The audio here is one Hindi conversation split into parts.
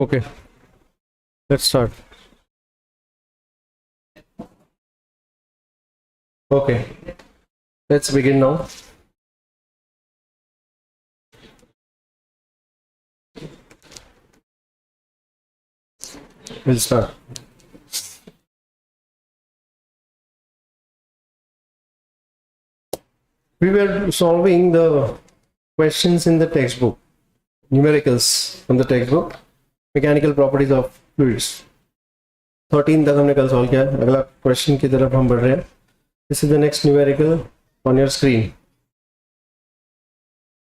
Okay, let's start. Okay, let's begin now. We'll start. We were solving the questions in the textbook, numericals from the textbook, mechanical properties of fluids. 13 तक हमने कल सॉल्व किया. अगला क्वेश्चन की तरफ हम बढ़ रहे हैं. This is the next numerical on your screen.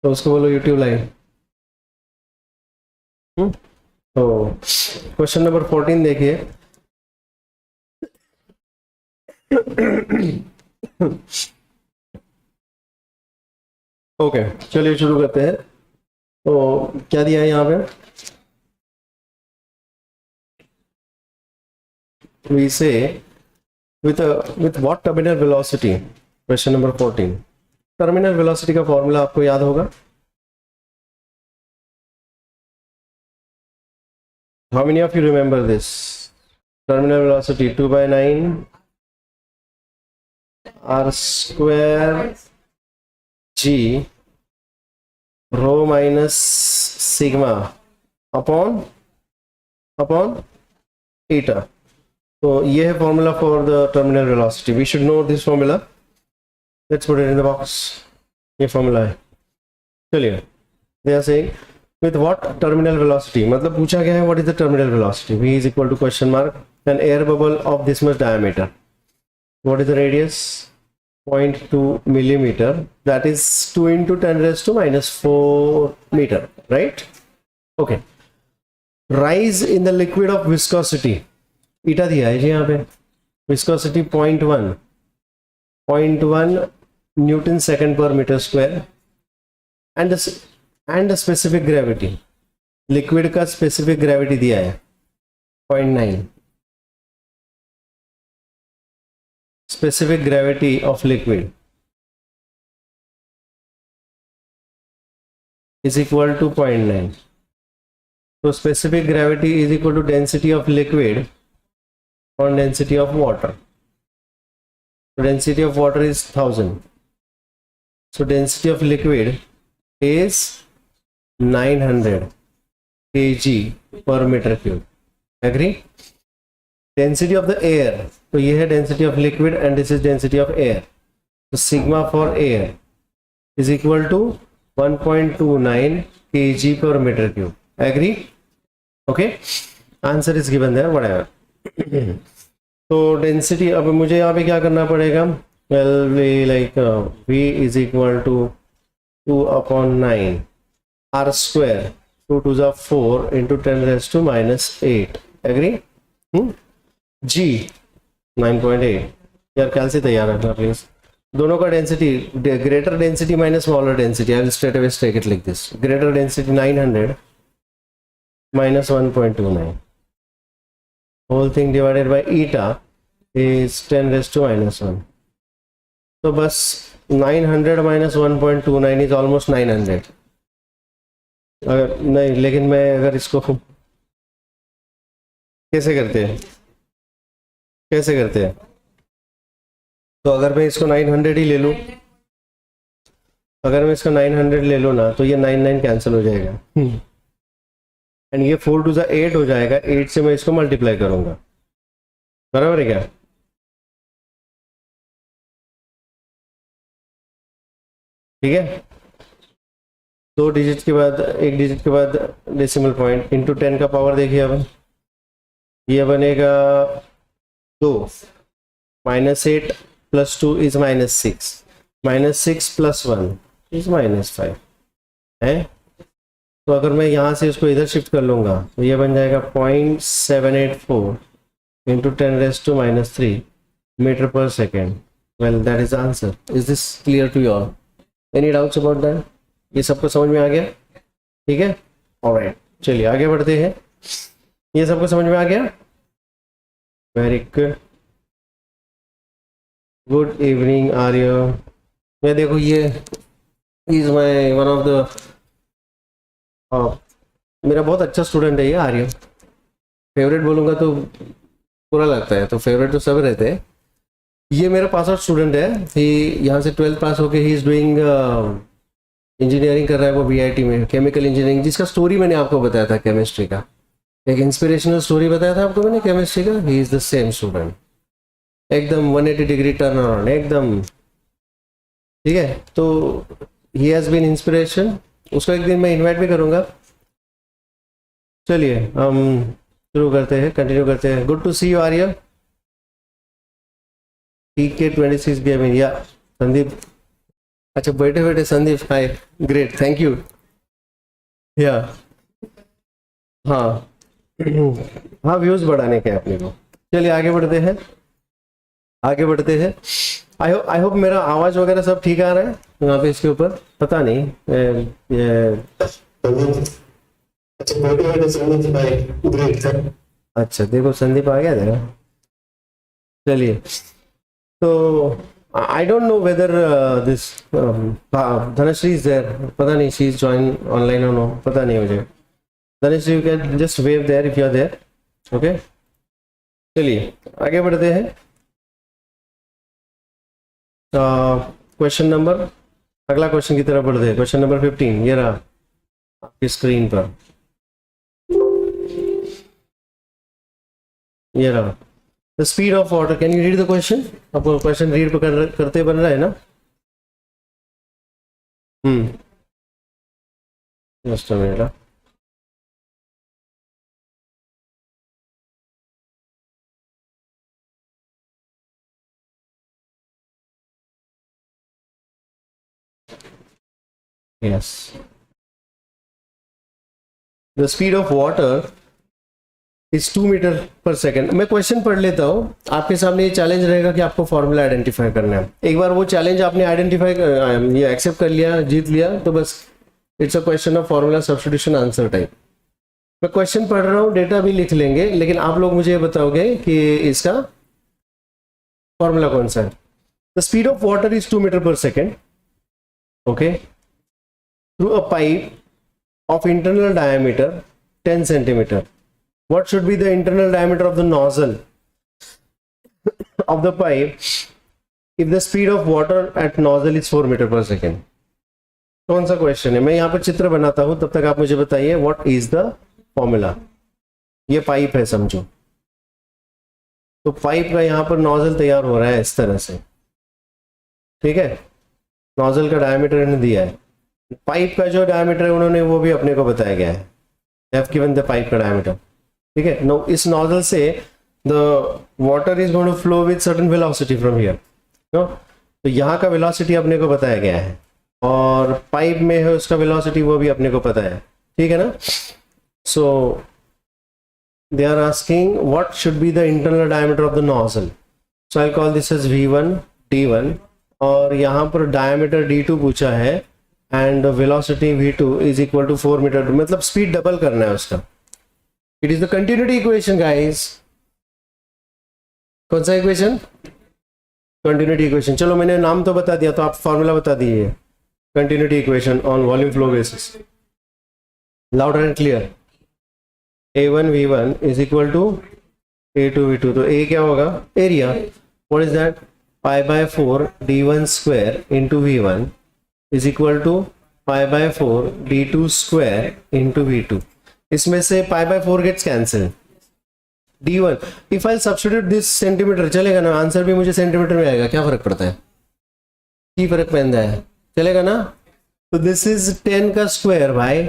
तो उसको बोलो यूट्यूब लाइव. तो क्वेश्चन नंबर 14 देखिए. ओके, चलिए शुरू करते हैं. तो क्या दिया है यहाँ पे? We say with what terminal velocity? Question number 14. Terminal velocity का फॉर्मूला आपको याद होगा. How many of you remember this? Terminal velocity 2/9 r square g rho minus sigma upon eta. तो ये है formula for the terminal velocity. We should know this formula. Let's put it in the box. ये फॉर्मूला है. चलिए, they are saying with what terminal velocity, मतलब पूछा गया है what is the terminal velocity. v is equal to question mark an air bubble of this much diameter. What is the radius? 0.2 millimeter. That is 2 into 10 raised to minus 4 meter, right? Okay. Rise in the liquid of viscosity. Eta दिया है जी यहाँ पे. Viscosity 0.1 newton second per metre square and specific gravity. Liquid का स्पेसिफिक ग्रेविटी दिया है 0.9. Specific gravity of liquid is equal to 0.9. तो specific gravity is equal to density of liquid on density of water. So density of water is 1000. So density of liquid is 900 kg per meter cube. Agree? Density of the air. So ये है density of liquid and this is density of air. So sigma for air is equal to 1.29 kg per meter cube. Agree? Okay? Answer is given there. Whatever. तो डेंसिटी, अब मुझे यहाँ पे क्या करना पड़ेगा? Well we like v is equal to 2/9 r square 2 2 जा 4 into 10 raise to -8. Agree? g 9.8. यार कैल से तैयार रखना प्लीज. दोनों का density, greater density minus smaller density. I will straight away take it like this. Greater density 900 minus 1.29. whole thing divided by eta is 10 raised to -1. तो बस 900 minus 1.29 is almost 900. अगर नहीं, लेकिन मैं अगर इसको कैसे करते हैं तो अगर मैं इसको 900 ही ले लूँ, अगर मैं इसका 900 ले लूँ ना, तो ये 9 कैंसिल हो जाएगा एंड ये 4 2 8 हो जाएगा. 8 से मैं इसको मल्टीप्लाई करूंगा. बराबर है क्या? ठीक है. 2 डिजिट के बाद, 1 डिजिट के बाद डेसिमल पॉइंट इंटू 10 का पावर देखिए. अब ये बनेगा 2 -8 + 2 इज -6. -6 + 1 इज -5 है. तो अगर मैं यहाँ से इसको इधर शिफ्ट कर लूँगा तो ये बन जाएगा 0.784 into 10 raise to -3 metre per second. Well that is answer. Is this clear to you all? Any doubts about that? ये सबको समझ में आ गया? ठीक है, ऑलराइट. चलिए आगे बढ़ते हैं. ये सबको समझ में आ गया? Very good. गुड इवनिंग आर्य. मैं देखो, ये is my one of the मेरा बहुत अच्छा स्टूडेंट है ये आर्यन, फेवरेट बोलूँगा तो बुरा लगता है, तो फेवरेट तो सब रहते हैं। ये मेरा पास आउट स्टूडेंट है, ही यहाँ से 12th पास होके ही इज़ डूइंग इंजीनियरिंग कर रहा है वो VIT में, केमिकल इंजीनियरिंग, जिसका स्टोरी मैंने आपको बताया था केमिस्ट्री का, एक इंस्पिरेशनल स्टोरी बताया था आपको मैंने केमिस्ट्री का। He is the same student, एकदम 180 डिग्री टर्न अराउंड एकदम, ठीक है। तो ही हैज़ बीन इंस्पिरेशन, उसको एक दिन मैं इन्वाइट भी करूँगा। चलिए हम शुरू करते हैं, कंटिन्यू करते हैं। Good to see you Aryan. TK26 gaming, या संदीप, अच्छा बैठे बैठे Sandeep, hi, great, thank you. या हाँ हाँ, व्यूज बढ़ाने के अपने को। चलिए आगे बढ़ते हैं, आगे बढ़ते हैं। आई होप मेरा आवाज वगैरह सब ठीक आ रहा है यहाँ पे, इसके ऊपर पता नहीं अच्छा देखो संदीप आ गया देखा। चलिए, तो I don't know whether this Dhanashree is there, पता नहीं शी इज जॉइन ऑनलाइन और नो, पता नहीं मुझे। Dhanashree you can just wave there if you are there, okay. चलिए आगे बढ़ते हैं। क्वेश्चन नंबर, अगला क्वेश्चन की तरफ बढ़ते हैं। क्वेश्चन नंबर 15 ये रहा आपकी स्क्रीन पर, ये रहा। The speed of water, can you read the question? आपको क्वेश्चन रीड करते बन रहा है ना? Just a minute. Yes. The speed of water is 2 metre per second. मैं क्वेश्चन पढ़ लेता हूँ, आपके सामने ये चैलेंज रहेगा कि आपको फॉर्मूला आइडेंटिफाई करना है। एक बार वो चैलेंज आपने आइडेंटिफाई ये एक्सेप्ट कर लिया, जीत लिया, तो बस it's a question of formula substitution answer type. मैं क्वेश्चन पढ़ रहा हूँ, डेटा भी लिख लेंगे, लेकिन आप लोग मुझे बताओगे कि इसका फॉर्मूला कौन सा है। The speed of water is 2 metre per second, okay, through a pipe of internal diameter 10 centimeter. What should be the internal diameter of the nozzle of the pipe if the speed of water at nozzle is 4 meter per second? कौन सा क्वेश्चन है? मैं यहाँ पर चित्र बनाता हूँ, तब तक आप मुझे बताइए व्हाट इज द फॉर्मूला। ये पाइप है समझो, तो पाइप का यहाँ पर नोजल तैयार हो रहा है इस तरह से, ठीक है। नोजल का डायमीटर इन्होंने दिया है, पाइप का जो डायमीटर है उन्होंने वो भी अपने को बताया गया है, हैव गिवन द पाइप का डायमीटर, ठीक है। नो, इस नोजल से the water is going to flow with certain velocity from here, no, तो यहाँ का वेलोसिटी अपने को बताया गया है, और पाइप में है उसका वेलोसिटी वो भी अपने को पता है, ठीक है ना। So they are asking what should be the internal diameter of the nozzle, so I call this as V1 D1, और यहाँ पर डायमीटर D2 पूछा है, and velocity V2 is equal to 4 metre, मतलब स्पीड डबल करना है उसका। It is the continuity equation guys. कौन सा इक्वेशन? Continuity equation. चलो मैंने नाम तो बता दिया, तो आप फॉर्मूला बता दीजिए। Continuity equation on volume flow basis, loud and clear. A1 V1 is equal to A2 V2, तो A क्या होगा? Area. What is that? π/4 D1 square into V1 is equal to π/4 D2 square into V2. इसमें से π/4 gets cancelled. D1, if I substitute this centimetre, चलेगा ना? आंसर भी मुझे सेंटीमीटर में आएगा, क्या फर्क पड़ता है? की फर्क पड़ता है, चलेगा ना? तो दिस इज 10 का स्क्वायर भाई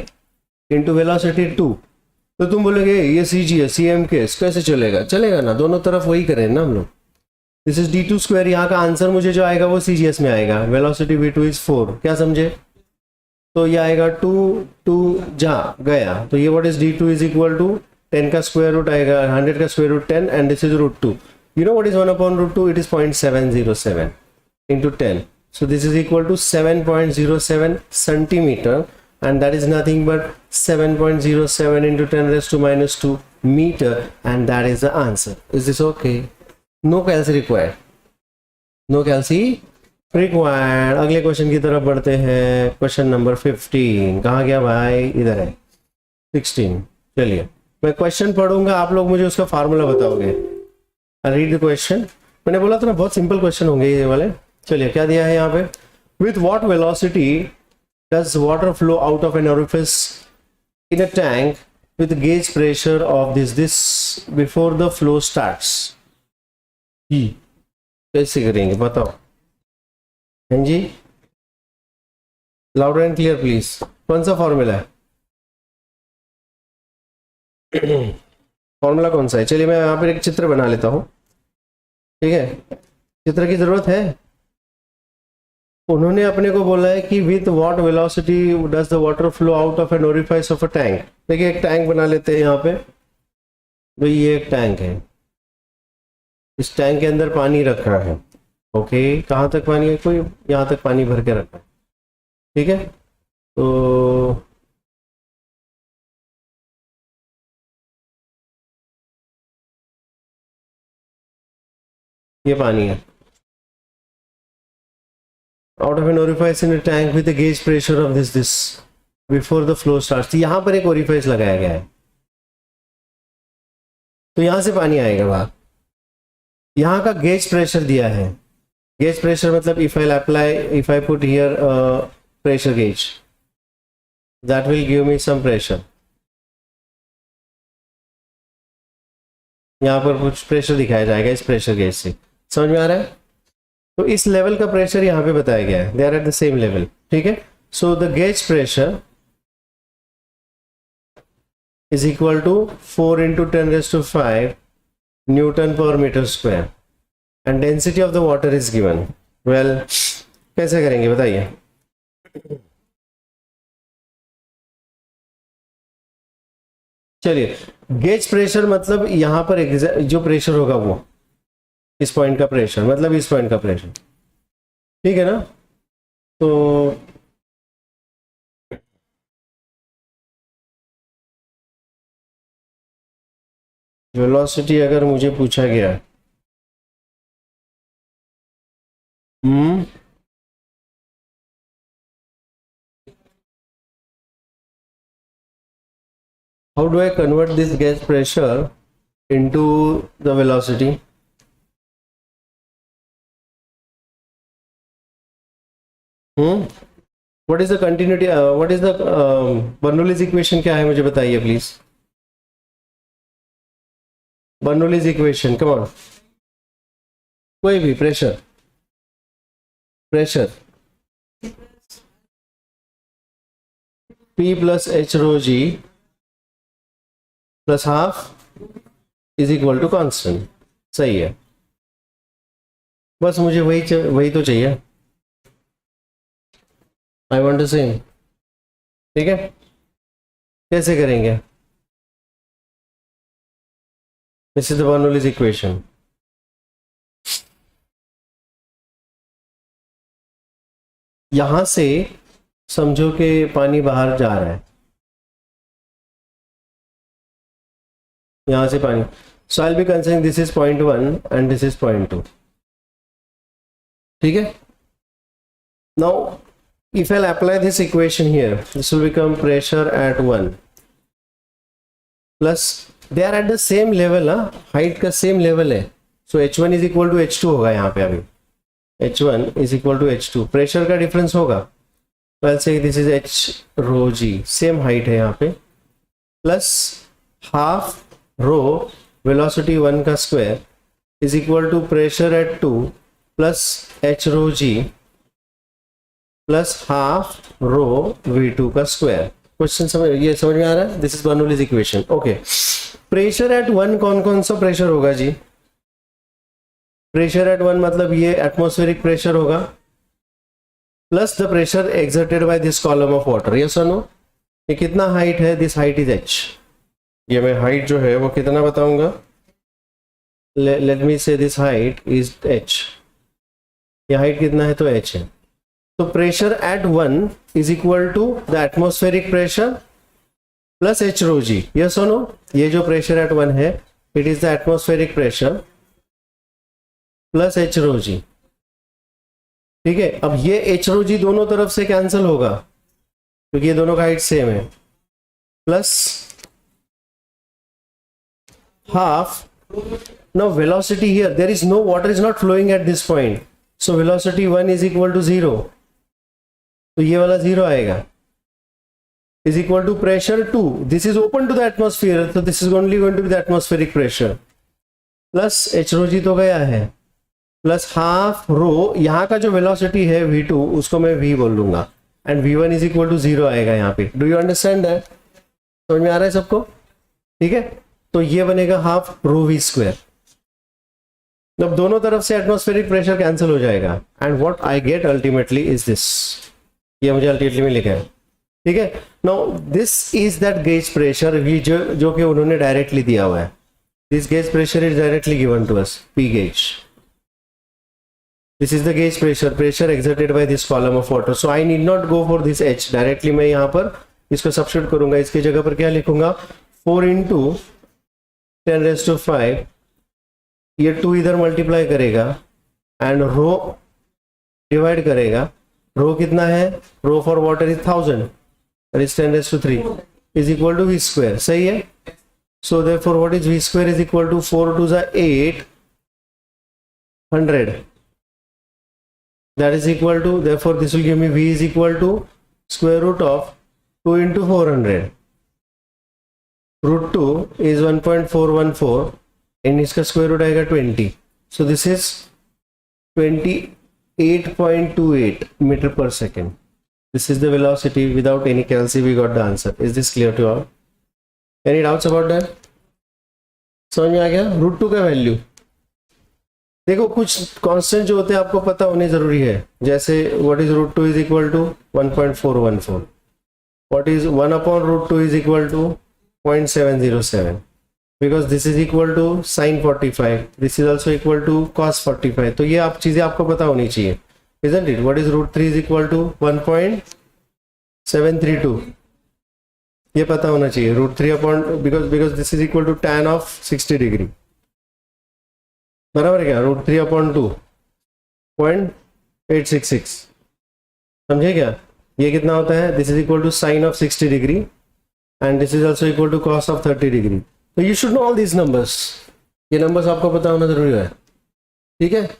इंटू वेलोसिटी 2, तो तुम बोलोगे ये CG CM के कैसे चलेगा? चलेगा ना, दोनों तरफ वही करें ना हम लोग। दिस इज D2 स्क्वायर, यहाँ का आंसर मुझे जो आएगा वो CGS में आएगा। वेलोसिटी V2 इज 4, क्या समझे? तो ये आएगा 2 जा गया, तो ये what is D2 is equal to 10 का स्क्वायर रूट आएगा, 100 का square root 10, and this is √2। You know what is 1/√2? It is 0.707 into 10, so this is equal to 7.07 centimetre, and that is nothing but 7.07 into 10⁻⁻², meter, and that is the answer. Is this okay? No calci required. No calci required. अगले क्वेश्चन की तरफ बढ़ते हैं। क्वेश्चन नंबर 15 कहाँ गया भाई? इधर है। 16। चलिए मैं क्वेश्चन पढ़ूंगा, आप लोग मुझे उसका फार्मूला बताओगे। Read the question. मैंने बोला था ना बहुत सिंपल क्वेश्चन होंगे ये वाले। चलिए क्या दिया है यहाँ पे, with what velocity does water flow out of an orifice in a tank with gauge pressure of this before the flow starts। कैसे करेंगे बताओ। हाँ जी, लाउड एंड क्लियर प्लीज। कौन सा फॉर्मूला है? फॉर्मूला कौन सा है? चलिए मैं यहाँ पर एक चित्र बना लेता हूँ, ठीक है। चित्र की जरूरत है। उन्होंने अपने को बोला है कि with what velocity does the water flow out of an orifice of a tank. देखिए एक टैंक बना लेते हैं यहाँ पे, तो ये एक टैंक है, इस टैंक के अंदर पानी रखा है। ओके, कहाँ तक पानी है? कोई यहाँ तक पानी भर के रखा है, ठीक है। तो ये पानी है, out of an orifice in a tank with a gauge pressure of this before the flow starts। यहाँ पर एक ओरिफाइस लगाया गया है, तो यहाँ से पानी आएगा बाहर। यहाँ का गेज प्रेशर दिया है। गेज प्रेशर मतलब if I put here pressure gauge, that will give me some pressure। यहाँ पर कुछ प्रेशर दिखाया जाएगा इस प्रेशर गेज से, समझ में आ रहा है? तो इस लेवल का प्रेशर यहाँ पे बताया गया है, they are at the same level, ठीक है। So the gauge pressure is equal to 4 × 10⁵ newton पर metre square and density of the water is given. Well कैसे करेंगे बताइए। चलिए गेज प्रेशर मतलब यहाँ पर जो प्रेशर होगा वो इस पॉइंट का प्रेशर, मतलब इस पॉइंट का प्रेशर, ठीक है ना। तो वेलोसिटी अगर मुझे पूछा गया, how do I convert this gas pressure into the velocity? What is the continuity, what is the Bernoulli's equation क्या है मुझे बताइए please. Bernoulli's equation, come on। कोई भी pressure P plus H rho G plus half is equal to constant। सही है, बस मुझे वही तो चाहिए। I want the same, ठीक है। कैसे करेंगे? This is the Bernoulli's equation। यहां से समझो कि पानी बाहर जा रहा है, यहां से पानी। So I'll be considering this is 0.1 and this is 0.2, ठीक है। Now if I'll apply this equation here, this will become pressure at 1 plus they are at the same level, height का same level है। So h1 is equal to h2 होगा यहाँ पे। अभी h1 is equal to h2, pressure का डिफरेंस होगा। तो I'll say this is h rho g, same height है यहाँ पे, प्लस हाफ रो वेलोसिटी 1 का square is equal to pressure at 2 plus h rho g plus half rho v2 का स्क्वायर। क्वेश्चन समझ में आ रहा है? This is Bernoulli's equation. Okay, pressure at 1 कौन सा प्रेशर होगा जी? प्रेशर एट 1 मतलब ये एटमॉस्फेरिक प्रेशर होगा plus the pressure exerted by this column of water. Yes और नो? ये कितना हाइट है? This height is h। ये मैं हाइट जो है वो कितना बताऊंगा, let me say this height is h। ये हाइट कितना है? तो h है। तो pressure at 1 is equal to the atmospheric pressure plus h rho g. Yes और नो? ये जो प्रेशर एट 1 है it is the atmospheric pressure plus h rho g, ठीक है। अब ये h रो जी दोनों तरफ से कैंसिल होगा क्योंकि ये दोनों का हाइट सेम है। plus half. Now velocity here, there is no water is not flowing at this point, so velocity 1 is equal to 0, तो ये वाला 0 आएगा, is equal to pressure 2, this is open to the atmosphere, so this is only going to be the atmospheric pressure, plus h rho g तो गया है, प्लस हाफ रो, यहाँ का जो वेलोसिटी है v2 उसको मैं v बोल लूंगा, and v1 is equal to 0 आएगा यहाँ पे. Do you understand that? समझ में आ रहा है सबको? ठीक है, तो ये बनेगा हाफ रो वी स्क्वायर. अब दोनों तरफ से एटमॉस्फेरिक प्रेशर कैंसिल हो जाएगा, and what I get ultimately is this, ये मुझे अल्टीमेटली में लिखा है. ठीक है, now this is that gauge pressure जो कि उन्होंने डायरेक्टली दिया हुआ है. This gauge pressure is directly given to us, P gauge. This is the gauge pressure exerted by this column of water. So I need not go for this h. Directly मैं यहाँ पर इसको सब्स्टिट्यूट करूंगा. इसकी जगह पर क्या लिखूंगा? 4 into 10⁵, ये 2 इधर मल्टीप्लाई करेगा एंड रो डिवाइड करेगा. रो कितना है? Rho for water is 1000, that is 10⁵ is equal to v square. सही है. So therefore what is v square is equal to 4 2 8 100. That is equal to, therefore this will give me v is equal to square root of 2 into 400. Root 2 is 1.414 and इसका square root आएगा 20. So this is 28.28 meter per second. This is the velocity. Without any calculation we got the answer. Is this clear to all? Any doubts about that? समझ में आ गया? root 2 का वैल्यू देखो, कुछ कांस्टेंट जो होते हैं आपको पता होने जरूरी है. जैसे what is root 2 is equal to 1.414, what is 1 upon root 2 is equal to 0.707, because this is equal to sine 45, this is also equal to cos 45. तो ये आप चीजें आपको पता होनी चाहिए, isn't it? What is root 3 is equal to 1.732, ये पता होना चाहिए. Root 3 upon, because this is equal to tan of 60 degree, बराबर है क्या? रूट 3 अपॉन 2.866, समझे क्या? ये कितना होता है? This is equal to sine of 60 degree and this is also equal to cos of 30 degree. तो you should know all these numbers. ये नंबर्स आपको पता होना जरूरी है. ठीक है.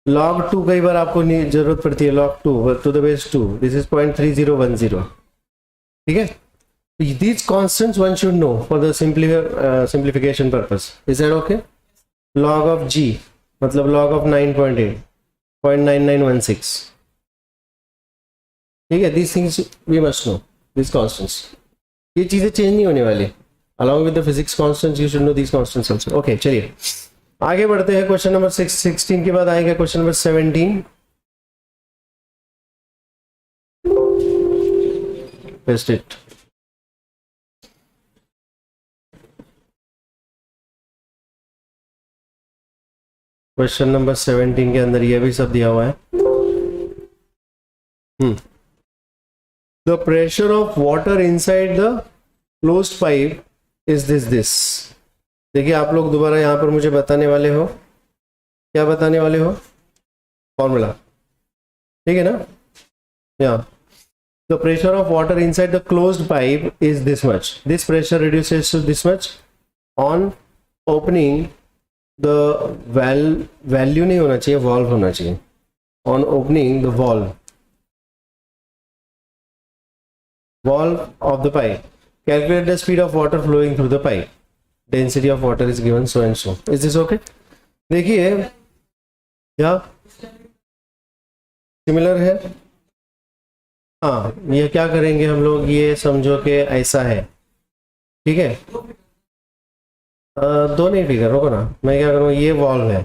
log 2 कई बार आपको जरूरत पड़ती है. log 2 to the base 2, this is 0.3010. ठीक है. These constants one should know for the simplification purpose. Is that okay? Log of g मतलब log of 9.8, 0.9916. ठीक है. These things we must know, these constants. ये चीजें चेंज नहीं होने वाली. Along with the physics constants, you should know these constants also. Okay, चलिए आगे बढ़ते हैं. क्वेश्चन नंबर 16 के बाद आएगा question number 17. Paste it. Question number 17 के अंदर ये भी सब दिया हुआ है. The pressure of water inside the closed pipe is this. देखिए आप लोग दोबारा यहाँ पर मुझे बताने वाले हो. क्या बताने वाले हो? फॉर्मूला. ठीक है ना? Yeah the pressure of water inside the closed pipe is this much. This pressure reduces to this much on opening the value नहीं होना चाहिए, वॉल्व होना चाहिए. On opening the valve of the pipe, calculate the speed of water flowing through the pipe, density of water is given so and so. Is this okay? देखिए क्या सिमिलर है. हाँ, ये क्या करेंगे हम लोग, ये समझो कि ऐसा है. ठीक है. दो नहीं फिगर, रोको ना. मैं क्या करूँगा, ये वॉल्व है.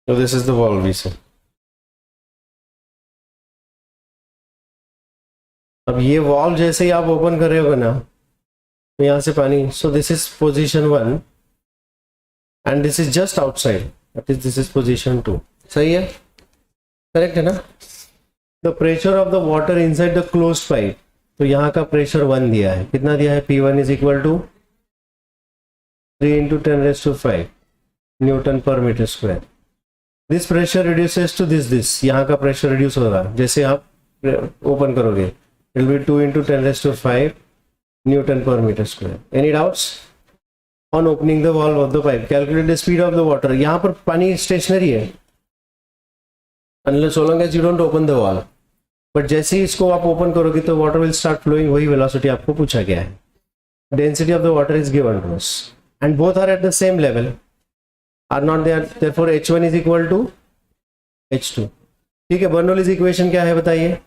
तो दिस इज द वॉल्व. इसे अब ये वॉल्व जैसे ही आप ओपन कर रहे हो ना, तो यहाँ से पानी. सो this is position 1 and this is just outside, that is this is position 2. सही है? करेक्ट है ना? The pressure of the water inside the closed pipe, तो यहाँ का प्रेशर 1 दिया है. कितना दिया है? P1 is equal to 3 into 10⁵ newton पर metre square. This pressure reduces to this. यहाँ का प्रेशर रिड्यूस हो रहा है. जैसे आप ओपन करोगे, it will B 2 into 10⁵ Newton per meter square. Any doubts? On opening the valve of the pipe, calculate the speed of the water. यहाँ पर पानी स्टेशनरी है unless so long as you don't open the valve. But जैसे ही इसको आप ओपन करोगे तो वाटर विल स्टार्ट फ्लोइंग, वही वेलोसिटी आपको पूछा गया है. Density of the water is given to us and both are at the same level, are not there, therefore H1 is equal to H2. ठीक है, बर्नौलीज इक्वेशन क्या है बताइए.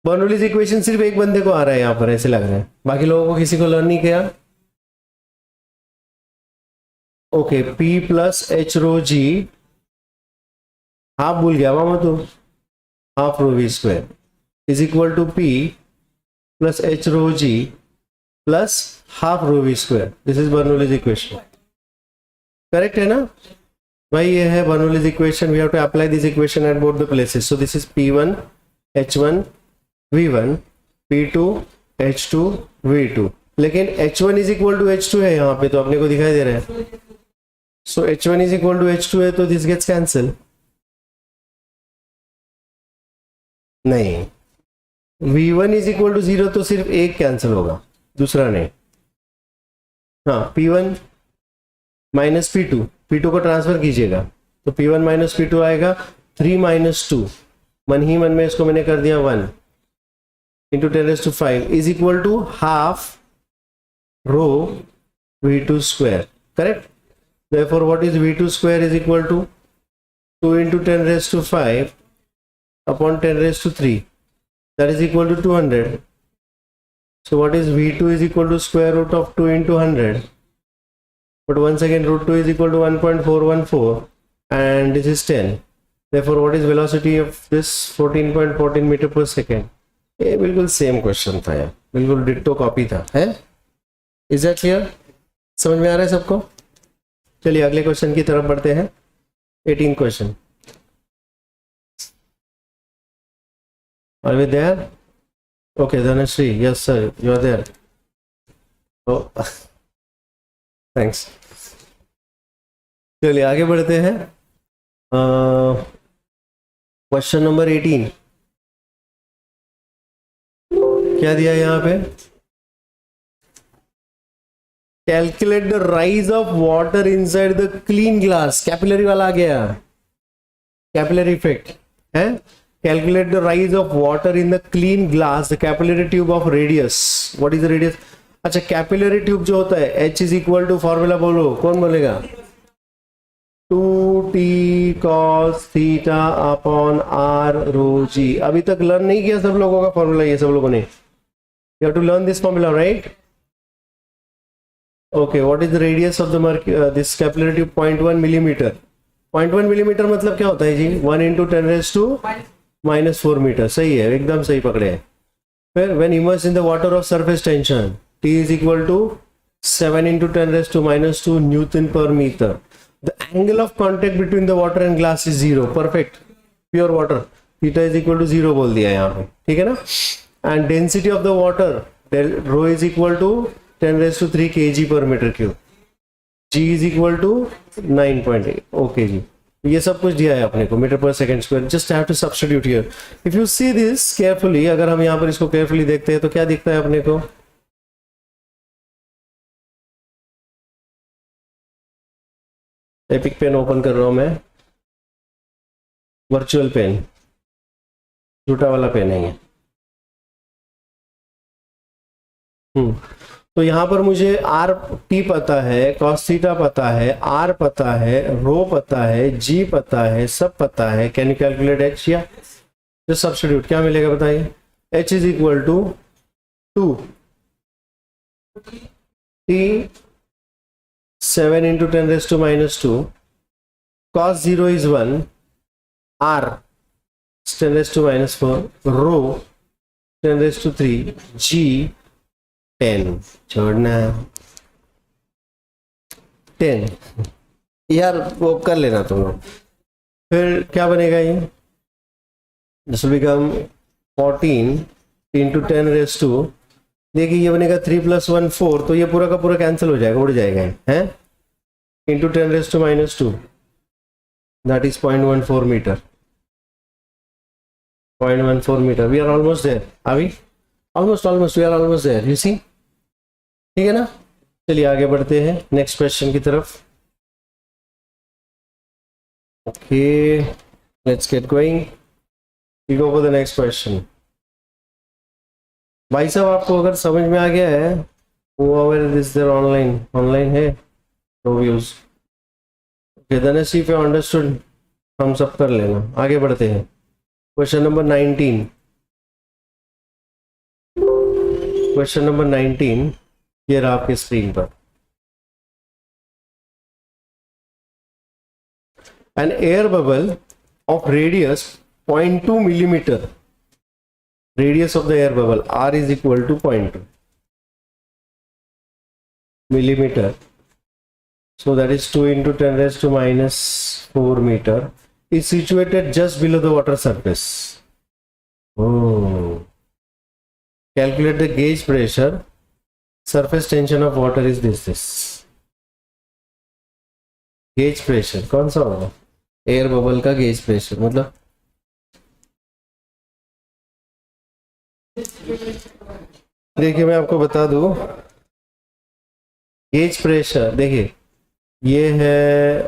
बर्नौलीज इक्वेशन सिर्फ एक बंदे को आ रहा है यहाँ पर, ऐसे लग रहा है, बाकी लोगों को किसी को लर्न नहीं किया. Okay, P plus H rho g, half भूल गया मामा तू, half rho v square is equal to P plus H rho g plus half rho v square. This is Bernoulli's equation. Correct है ना भाई, ये है Bernoulli's equation. We have to apply this equation at both the places. So this is P1 H1 V1, P2 H2 V2. लेकिन H1 is equal to H2 है यहाँ पे, तो अपने को दिखाई दे रहा है. सो H1 is equal to H2 है, तो दिस गेट्स कैंसिल. नहीं, V1 इज इक्वल टू 0, तो सिर्फ एक कैंसिल होगा, दूसरा नहीं. हाँ, P1 माइनस P2 को ट्रांसफर कीजिएगा तो P1 माइनस P2 आएगा. 3 माइनस 2, मन ही मन में इसको मैंने कर दिया 1 into 10⁵ is equal to half rho V2 square. Correct. Therefore what is V2 square is equal to 2 into 10⁵ upon 10⁵, that is equal to 200. So what is V2 is equal to square root of 2 into 100, but once again root 2 is equal to 1.414 and this is 10. Therefore what is velocity of this? 14.14 meter per second. ये बिल्कुल सेम क्वेश्चन था यार, बिल्कुल डिट्टो कॉपी था है. Is that clear? समझ में आ रहा है सबको? चलिए अगले क्वेश्चन की तरफ बढ़ते हैं. 18 question. Are we there? Okay, Dhanashree, yes sir, you are there. Oh, thanks. चलिए आगे बढ़ते हैं. क्वेश्चन नंबर 18 क्या दिया यहाँ पे? Calculate the rise of water inside the clean glass. Capillary वाला आ गया, कैपिलरी इफेक्ट है. Calculate the rise of water in the clean glass, the capillary tube of radius. What is the radius? अच्छा, capillary tube जो होता है H is equal to formula बोलो, कौन बोलेगा? 2t cos theta upon r rho g. अभी तक लर्न नहीं किया सब लोगों का फॉर्मूला, ये सब लोगों ने. You have to learn this formula, right? Okay, what is the radius of the this capillary tube? 0.1 millimeter. 0.1 millimeter मतलब क्या होता है जी? 1 into 10⁻⁻4 मीटर. सही है, एकदम सही पकड़े हैं. फिर when immersed in the water of surface tension, T is equal to 7 into 10⁻²2 Newton per meter. The angle of contact between the water and glass is 0. Perfect. Pure water. Theta is equal to 0 बोल दिया यहाँ पे, ठीक है ना. And density of the water, rho is equal to 10⁻³ kg per meter cube. G is equal to 9.8. Okay जी, ये सब कुछ दिया है अपने को मीटर पर second square. Just have to substitute here. If you see this carefully, अगर हम यहाँ पर इसको केयरफुली देखते हैं तो क्या दिखता है अपने को? एपिक पेन ओपन कर रहा हूं मैं, वर्चुअल पेन, झूठा वाला पेन है ये. तो यहाँ पर मुझे आर टी पता है, कॉस थीटा पता है, आर पता है, रो पता है, जी पता है, सब पता है. Can you calculate H? या जो सब्स्टिट्यूट क्या मिलेगा बताइए? H is equal to 2 T 7 into 10⁻², cos 0 is 1, r 10⁻⁴, rho 10⁻3, g 10. छोड़ना 10 यार, वो कर लेना तुम लोग. फिर क्या बनेगा ये? This will become 14 into 10⁻². देखिए ये बनेगा 3 + 1 4, तो ये पूरा का पूरा कैंसिल हो जाएगा, उड़ जाएगा हैं. Into 10⁻², that is 0.14 metre. 0.14 metre. We are almost there. अभी almost we are almost there. You see, ठीक है ना. चलिए आगे बढ़ते हैं नेक्स्ट क्वेश्चन की तरफ. Okay, let's get going. We go for the next question. भाई साहब, आपको अगर समझ में आ गया है, whoever is there ऑनलाइन है, no views. Okay, then if you understood, हम सब कर लेना. आगे बढ़ते हैं. Question number 19. क्वेश्चन नंबर 19 ये रहा आपके स्क्रीन पर. An air bubble of radius 0.2 millimeter. Radius of the air bubble R is equal to 0.2 millimeter. So that is 2 into 10 raised to minus 4 meter. Is situated just below the water surface. Oh. Calculate the gauge pressure. Surface tension of water is this. Gauge pressure कौन सा होगा? एयर बबल का गेज प्रेशर मतलब देखिए मैं आपको बता दूं. गेज प्रेशर देखिए, ये है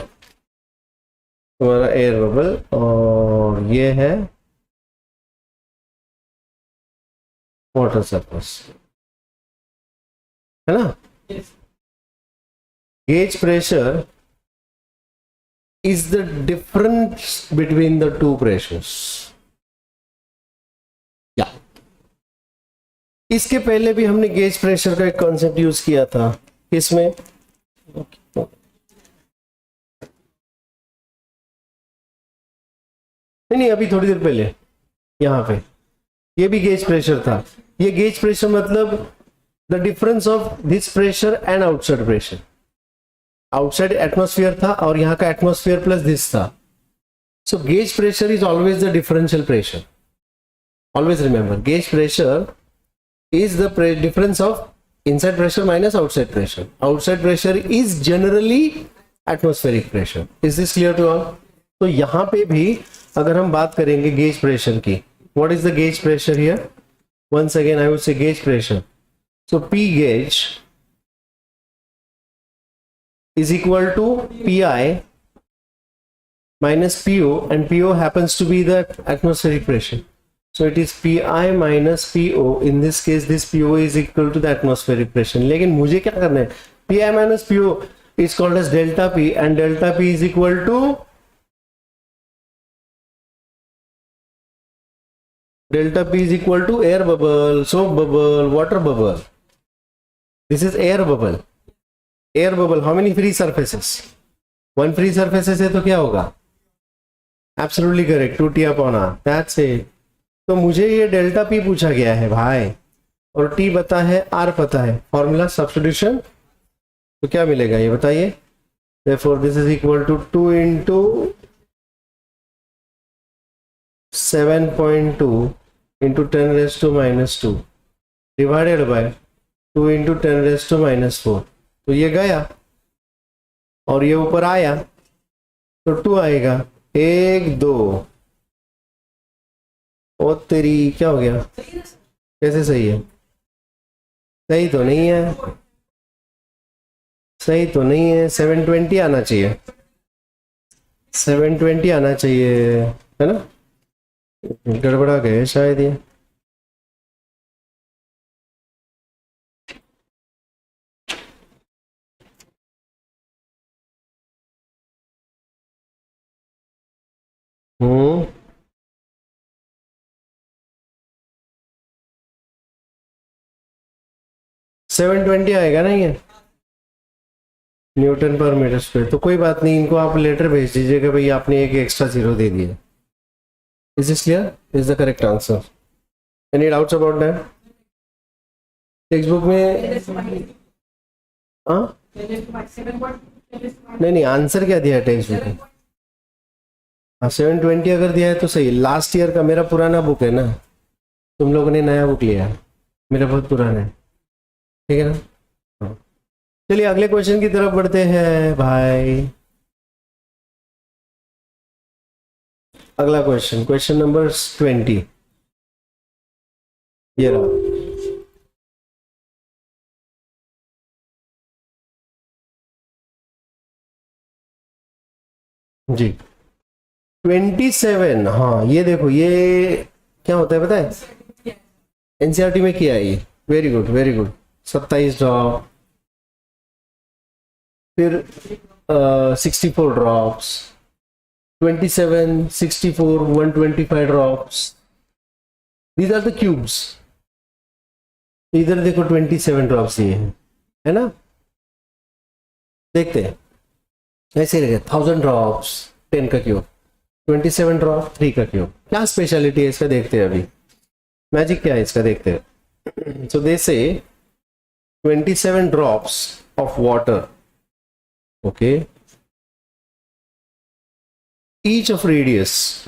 तुम्हारा एयर बबल और ये है वाटर सरफेस, है ना. Gauge pressure is the difference between the two pressures. या इसके पहले भी हमने गेज प्रेशर का एक कॉन्सेप्ट यूज किया था. इसमें नहीं, अभी थोड़ी देर पहले यहाँ पे ये भी गेज प्रेशर था. ये गेज प्रेशर मतलब the difference of this pressure and outside pressure. Outside atmosphere था और यहाँ का एटमॉस्फेयर प्लस दिस था. So gauge pressure is always the differential pressure. Always remember, gauge pressure is the difference of inside pressure minus outside pressure. Outside pressure is generally atmospheric pressure. Is this clear to all? तो यहाँ पे भी अगर हम बात करेंगे गेज प्रेशर की, what is the gauge pressure here? Once again I would say gauge pressure. So P gauge is equal to PI minus PO, and PO happens to be the atmospheric pressure. So it is PI minus PO. In this case, this PO is equal to the atmospheric pressure. लेकिन मुझे क्या करना है? PI minus PO is called as delta P, and delta P is equal to air bubble, soap bubble, water bubble. This is air bubble. Air bubble, how many free surfaces? 1 free surfaces है तो क्या होगा? Absolutely correct, 2T upon R. That's it. तो मुझे ये डेल्टा पी पूछा गया है भाई, और T पता है, R पता है. फॉर्मूला सब्स्टिट्यूशन, तो क्या मिलेगा ये बताइए? Therefore this is equal to 2 into 7.2 into 10 raised to minus 2 divided by 2 into 10 raised to minus 4. तो ये गया और ये ऊपर आया तो 2 आएगा. 1 2 और तेरी क्या हो गया? कैसे सही है? सही तो नहीं है, सही तो नहीं है. 720 आना चाहिए, 720 आना चाहिए, है ना. गड़बड़ा गए शायद ये. हम्म 720 आएगा ना ये न्यूटन पर मीटर स्क्वायर. तो कोई बात नहीं, इनको आप लेटर भेज दीजिएगा भाई आपने एक एक्स्ट्रा 0 दे दिया. Is this clear? Is the correct answer? Any doubts about that? Text book में हाँ नहीं आंसर क्या दिया है टेक्स्ट बुक में? हाँ 720 अगर दिया है तो सही. लास्ट ईयर का मेरा पुराना बुक है ना, तुम लोगों ने नया बुक लिया है, मेरा बहुत पुराना है, ठीक है ना. चलिए अगले क्वेश्चन की तरफ बढ़ते हैं भाई. अगला क्वेश्चन, क्वेश्चन नंबर 20. ये रहा, जी 27। हाँ ये देखो, ये क्या होता है पता है, एनसीईआरटी में किया है ये, very good very good. 27 drop, फिर 64 drops, 27, 64, 125 drops, these are the cubes. इधर देखो 27 ड्रॉप्स दिए हैं, है ना, देखते हैं ऐसे ही 1000 ड्रॉप्स 10 का क्यूब, 27 ड्रॉप 3 का क्यूब। क्या स्पेशलिटी है इसका, देखते हैं अभी मैजिक क्या है इसका, देखते हैं। सो दे से 27 drops of water, okay, each of radius,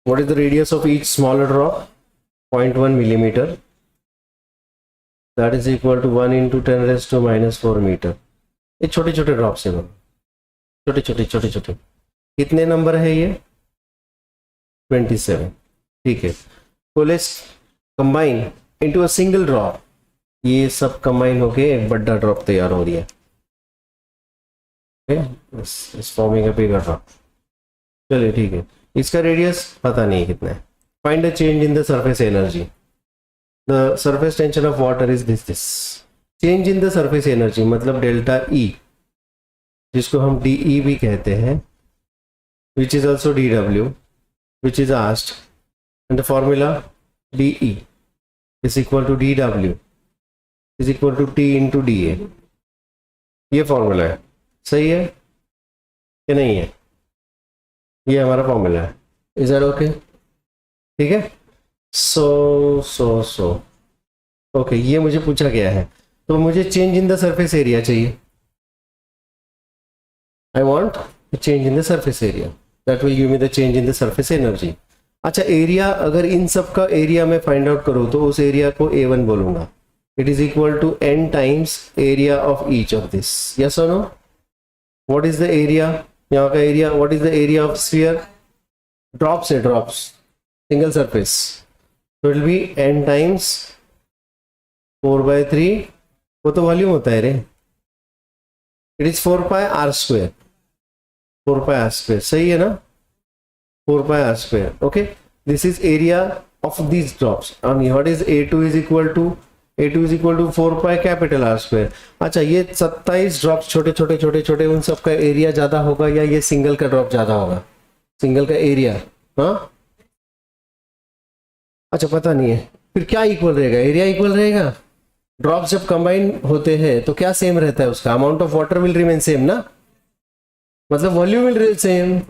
what is the radius of each smaller drop? 0.1 millimeter, that is equal to 1 into 10 raised to minus 4 meter। ये छोटे छोटे ड्रॉप से बनो, छोटे छोटे छोटे छोटे। कितने नंबर है ये? 27, ठीक है। तो let's combine into a single drop, ये सब कंबाइन होके एक बड़ा ड्रॉप तैयार हो रही है, फॉर्मिंग अ बिगर ड्रॉप। चलिए ठीक है, इसका रेडियस पता नहीं कितना है। Find the change in the surface energy, the surface tension of water is this. Change in the surface energy मतलब डेल्टा ई, जिसको हम डी ई भी कहते हैं, which is also D W, which is asked, and the formula D E is equal to D W is equal to T into D A. ये फॉर्मूला है, सही है कि नहीं है? ये हमारा फॉर्मूला है, इज दैट ओके? ठीक है, सो ओके, ये मुझे पूछा गया है, तो मुझे change in the surface area चाहिए। I want change in the surface area, that will give me the change in the surface energy. अच्छा, एरिया अगर इन सब का एरिया में फाइंड आउट करूँ तो उस एरिया को A1 बोलूंगा। It is equal to n times area of each of this, yes और no? What is the area, यहाँ का area, what is the area of sphere? Drops है, ड्रॉप्स, सिंगल सरफेस, तो it will be n times 4/3, वो तो वॉल्यूम होता है रे, इट इज 4πr², 4πr², सही है ना, 4πr², okay. This is area of these drops, and what is A2 is equal to 4πR²। अच्छा, ये 27 ड्रॉप्स छोटे छोटे छोटे छोटे, उन सब का एरिया ज्यादा होगा या ये सिंगल का ड्रॉप ज्यादा होगा? सिंगल का एरिया, हाँ, अच्छा पता नहीं है, फिर क्या इक्वल रहेगा? एरिया इक्वल रहेगा। ड्रॉप जब कंबाइन होते हैं तो क्या सेम रहता है उसका? Amount of water will remain same ना, मतलब volume will remain same.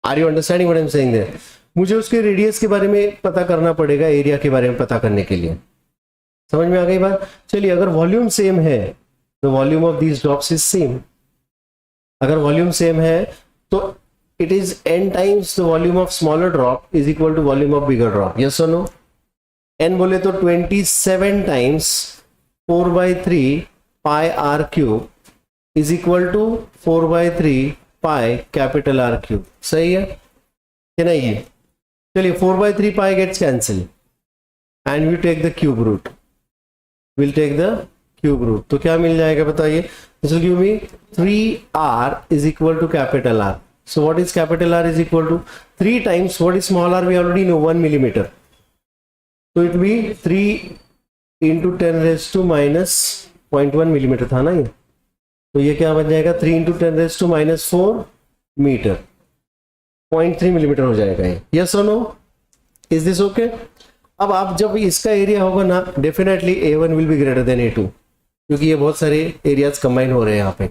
Are you understanding what I am saying there? मुझे उसके रेडियस के बारे में पता करना पड़ेगा, एरिया के बारे में पता करने के लिए। समझ में आ गई बात? चलिए, अगर वॉल्यूम सेम है तो volume of these drops is same. अगर वॉल्यूम सेम है तो it is n times the volume of smaller drop is equal to volume of bigger drop, yes और नो? n बोले तो 27 times 4/3 πr³ is equal to 4/3 pi capital R³ सही है कि नहीं है? चलिए, 4/3 pi gets cancel and we take the cube root, will take the cube root, तो क्या मिल जाएगा बताइए? This will give me 3r is equal to capital R। So what is capital R is equal to 3 times what is small r? We already know 1 millimeter. So it will be 3 into 10 raised to minus 0.1 millimeter था ना ये, तो ये क्या बन जाएगा? 3 into 10 raised to minus 4 metre, 0.3 millimetre हो जाएगा ये, yes or no? Is this okay? अब आप जब इसका एरिया होगा ना, definitely A1 will be greater than A2, क्योंकि ये बहुत सारे एरियाज कंबाइन हो रहे हैं यहाँ पे।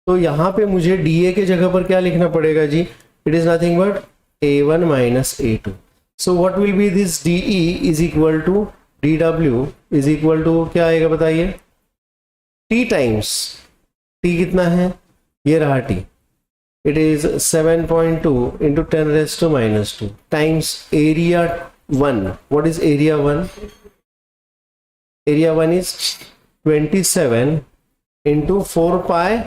तो यहाँ पे मुझे DA के जगह पर क्या लिखना पड़ेगा जी? It is nothing but A1 minus A2। So what will be this? DE is equal to DW is equal to क्या आएगा बताइए? T टाइम्स, T कितना है? ये रहा T, it is 7.2 into 10 raise to minus 2 times area 1। What is area 1? Area 1 is 27 into 4 pi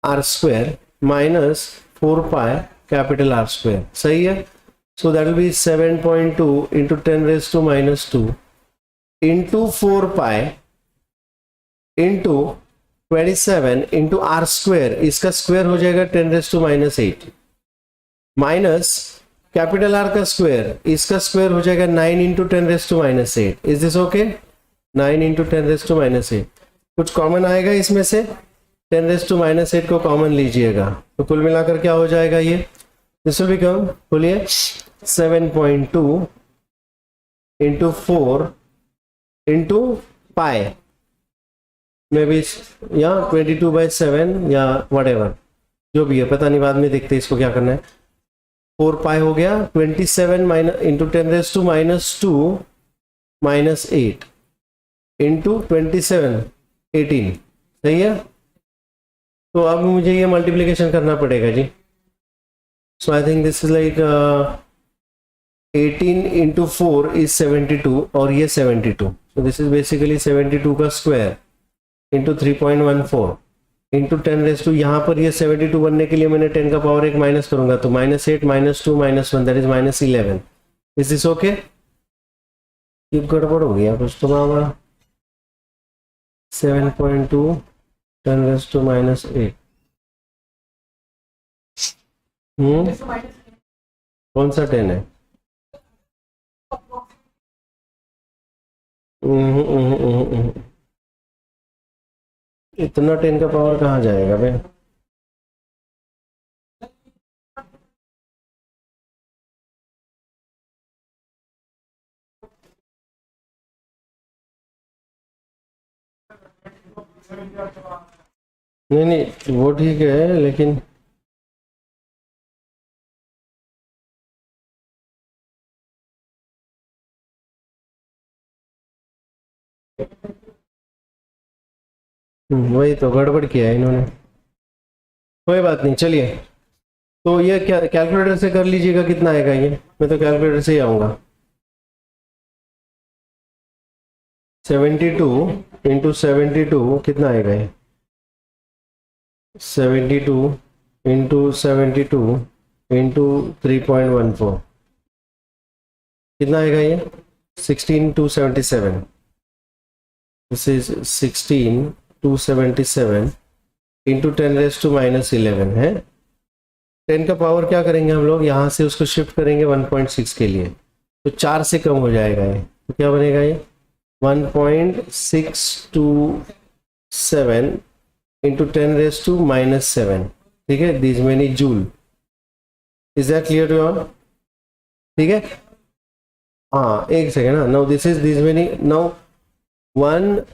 R² minus 4 pi capital R², सही है? So that will be 7.2 into 10 raised to minus 2 into 4 pi into 27 into r square, इसका स्क्वायर हो जाएगा 10 raise to minus 8 minus capital R का स्क्वायर, इसका स्क्वायर हो जाएगा 9 into 10 raise to minus 8. Is this okay? 9 into 10 raise to minus 8. कुछ कॉमन आएगा इसमें से, 10 रेज टू माइनस 8 को कॉमन लीजिएगा तो कुल मिलाकर क्या हो जाएगा ये? दिस विल बिकम, बोलिए, 7.2 इंटू 4 इंटू पाई में भी, या 22/7 या whatever जो भी है, पता नहीं, बाद में देखते इसको क्या करना है. 4 पाई हो गया 27 minus into 10 raise to minus 2 minus 8 into 27 18. सही है? तो अब मुझे ये मल्टीप्लिकेशन करना पड़ेगा जी. So I think this is like 18 into 4 is 72 और ये 72. सो दिस इज बेसिकली 72 का square into 3.14 into 10 raise to, यहाँ पर ये 72 बनने के लिए मैंने 10 का पावर 1 माइनस करूंगा तो -8 -2 -1 that is -11. Is this okay? ये गड़बड़ हो गया कुछ तो मामा. 7.2 10 रेज टू माइनस 8. कौन सा 10 है? इतना 10 का पावर कहाँ जाएगा भाई? नहीं नहीं वो ठीक है, लेकिन वही तो गड़बड़ किया है इन्होंने. कोई बात नहीं, चलिए. तो ये क्या कैलकुलेटर से कर लीजिएगा कितना आएगा ये. मैं तो कैलकुलेटर से ही आऊँगा. 72 इंटू 72 कितना आएगा ये? 72 इंटू 72 इंटू 3.14 कितना आएगा ये? 16,277. This is 16,277 into 10 raise to minus 11 है. 10 का पावर क्या करेंगे हम लोग, यहाँ से उसको शिफ्ट करेंगे 1.6 के लिए, तो 4 से कम हो जाएगा ये. तो क्या बनेगा ये? 1.627 इंटू 10 रेज टू माइनस 7. ठीक है, this many joule. Is that clear to all? ठीक है. हाँ एक सेकेंड. हाँ, now this is this many. Now 1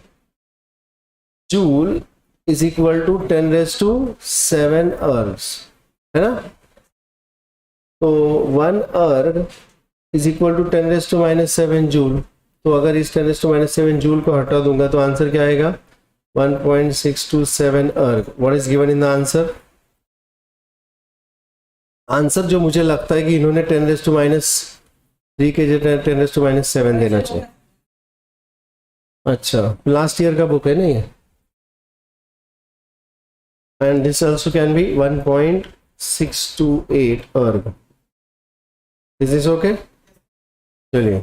joule is equal to 10 raise to 7 ergs, है ना. तो 1 erg is equal to 10 raise to minus 7 joule. तो अगर इस 10 रेज टू माइनस 7 जूल को हटा दूंगा तो आंसर क्या आएगा? 1.627 अर्ग. What is given in the answer? Answer जो मुझे लगता है कि इन्होंने 10 रेज टू माइनस 3 के जगह 10 रेज टू माइनस 7 देना चाहिए. अच्छा, लास्ट ईयर का बुक है ना ये. And this also can be 1.628 erg. Is this okay? चलिए.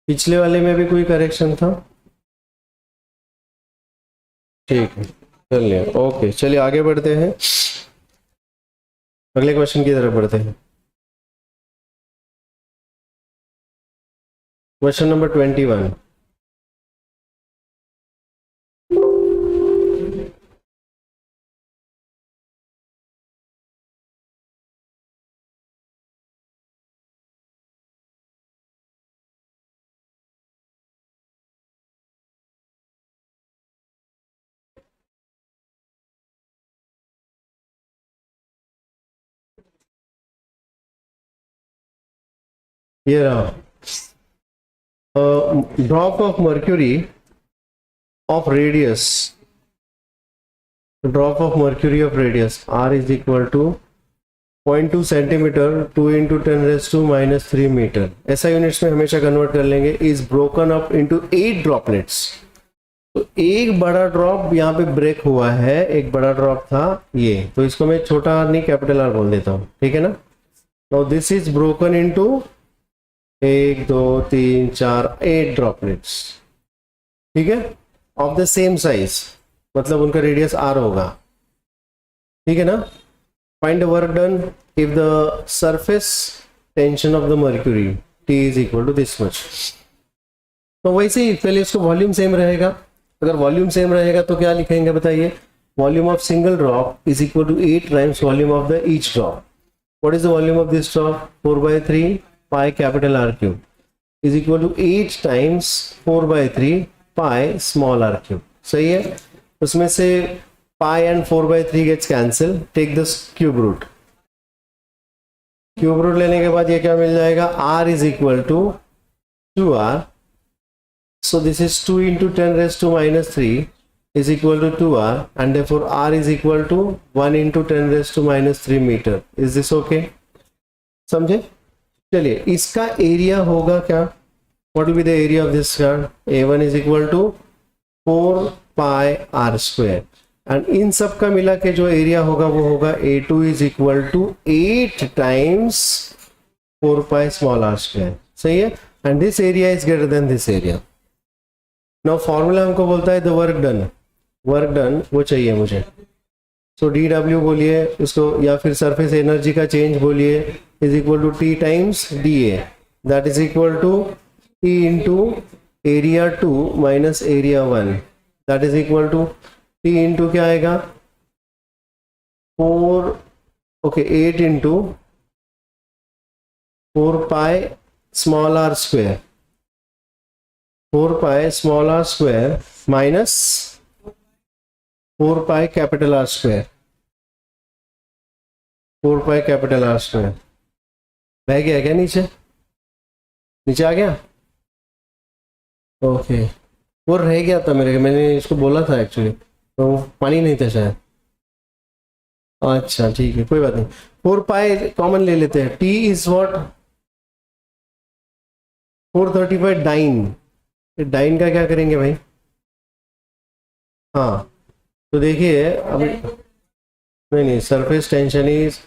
पिछले वाले में भी कोई करेक्शन था? ठीक है, चलिए. ओके, चलिए आगे बढ़ते हैं. अगले क्वेश्चन की तरफ बढ़ते हैं. Question number 21. ये रहा. Drop of mercury of radius r is equal to 0.2 centimetre 2 into 10 raise to minus 3 metre. ऐसा यूनिट्स में हमेशा कन्वर्ट कर लेंगे. Is broken up into 8 droplets. तो एक बड़ा ड्रॉप यहाँ पे ब्रेक हुआ है, एक बड़ा ड्रॉप था ये, तो इसको मैं छोटा आर नहीं कैपिटल आर बोल देता हूँ, ठीक है ना। Now this is broken into 1 2 3 4 8 droplets, ठीक है, ऑफ द सेम साइज, मतलब उनका रेडियस आर होगा, ठीक है ना। Find the work done if the surface tension of the mercury T is equal to this much. तो वैसे ही पहले इसको वॉल्यूम सेम रहेगा, अगर वॉल्यूम सेम रहेगा तो क्या लिखेंगे बताइए, volume of single drop is equal to 8 times volume of the each drop. What is the volume of this drop, 4/3 pi capital R cube is equal to 8 times 4/3 pi small R cube. सही है, उसमें से pi and 4/3 gets cancel, take the cube root, cube root लेने के बाद ये क्या मिल जाएगा, r is equal to 2r, so this is 2 into 10 raised to minus 3 is equal to 2r and therefore r is equal to 1 into 10 raised to minus 3 meter. Is this okay? समझे? चलिए इसका एरिया होगा क्या, what will be the area of this card, a1 is equal to 4 pi r square and इन सब का मिला के जो एरिया होगा वो होगा a2 is equal to 8 times 4 pi small r square. सही है, and this area is greater than this area. Now formula हमको बोलता है the work done, work done वो चाहिए मुझे, सो डी डब्ल्यू बोलिए उसको, या फिर सरफेस एनर्जी का चेंज बोलिए, is equal to T times D A, that is equal to T into area 2 minus area 1, that is equal to T into क्या आएगा 4, okay 8 into 4 pi small R square, 4 pi small r square minus 4 pi capital R square, 4 pi capital R square रह गया क्या, नीचे नीचे आ गया, ओके वो रह गया था मेरे, मैंने इसको बोला था एक्चुअली, तो वो पानी नहीं था शायद, अच्छा ठीक है कोई बात नहीं, 4 pi कॉमन ले लेते हैं, t is what 435 dyne, dyne का क्या करेंगे भाई, हाँ तो देखिए अभी नहीं सरफेस टेंशन इज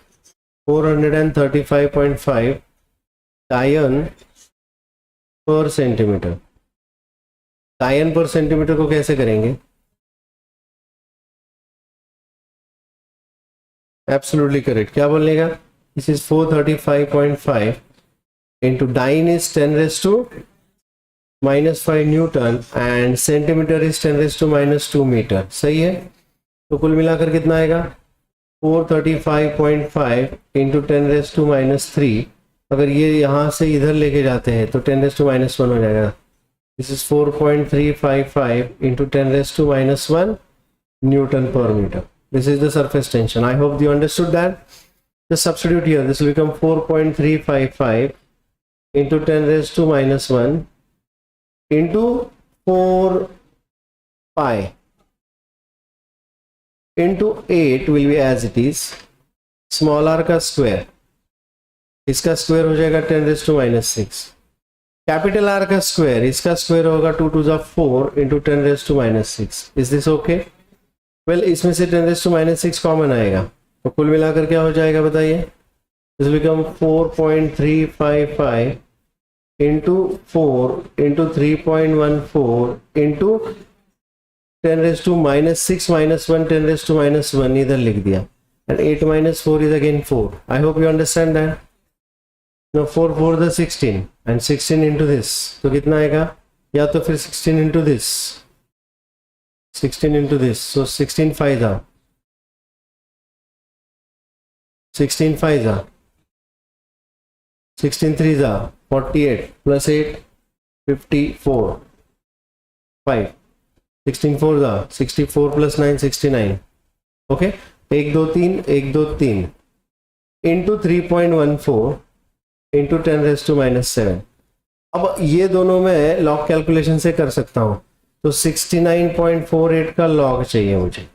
435.5 डायन पर सेंटीमीटर, डायन पर सेंटीमीटर को कैसे करेंगे, एब्सोल्युटली करेक्ट, क्या बोलेगा, this is 435.5 into dyne is 10 raised to -5 newton and centimetre is 10 raised to -2 metre. सही है, तो कुल मिलाकर कितना आएगा 435.5 इंटू 10 raised to -3, अगर ये यहाँ से इधर लेके जाते हैं तो 10 raised to -1 हो जाएगा, this is 4.355 into 10 raised to -1 newton पर metre, this is the surface tension. I hope you understood that, just substitute here, this will become 4.355 into 10 raised to -1 into 4 pi into 8 will be as it is, small r का स्क्वायर, इसका स्क्वायर हो जाएगा 10 raised to -6, कैपिटल R का स्क्वायर, इसका स्क्वायर होगा 2 2 4 into 10 raised to -6। Is this okay, well इसमें से 10 raised to -6 कॉमन आएगा, तो कुल मिलाकर क्या हो जाएगा बताइए, this will become 4.355 into 4 into 3.14 into 10 raised to -6 -1 10 raised to -1 इधर लिख दिया, and 8 minus 4 is again 4. I hope you understand that. Now 4 4 the 16 and 16 into this, तो कितना आएगा, या तो फिर 16 into this, 16 into this, so 16 5 था, 16 5 था, 16 3 था 48 plus 8 54 5, 16 4 था 64 plus 9 69, okay 1 2 3 1 2 3 into 3.14 into 10 raised to -7। अब ये दोनों में लॉग कैलकुलेशन से कर सकता हूँ, तो 69.48 का लॉग चाहिए मुझे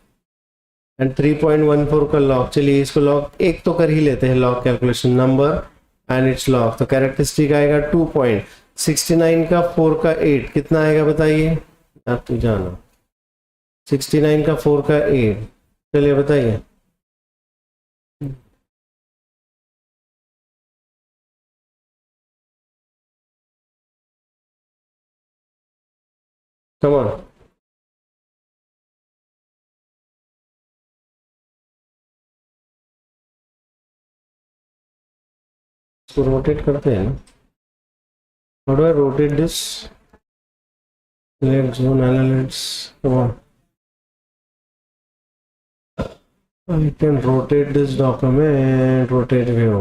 एंड 3.14 का लॉग, चलिए इसको लॉग एक तो कर ही लेते हैं, log calculation number and it's log, तो कैरेक्टरिस्टिक आएगा 2.69 का 4 का 8 कितना आएगा बताइए, आप तो जानो 69 का 4 का 8, चलिए बताइए। कम ऑन, इसको रोटेट करते हैं ना। How do I rotate this? Select zone analytics. Come on. I can rotate this document. Rotate view.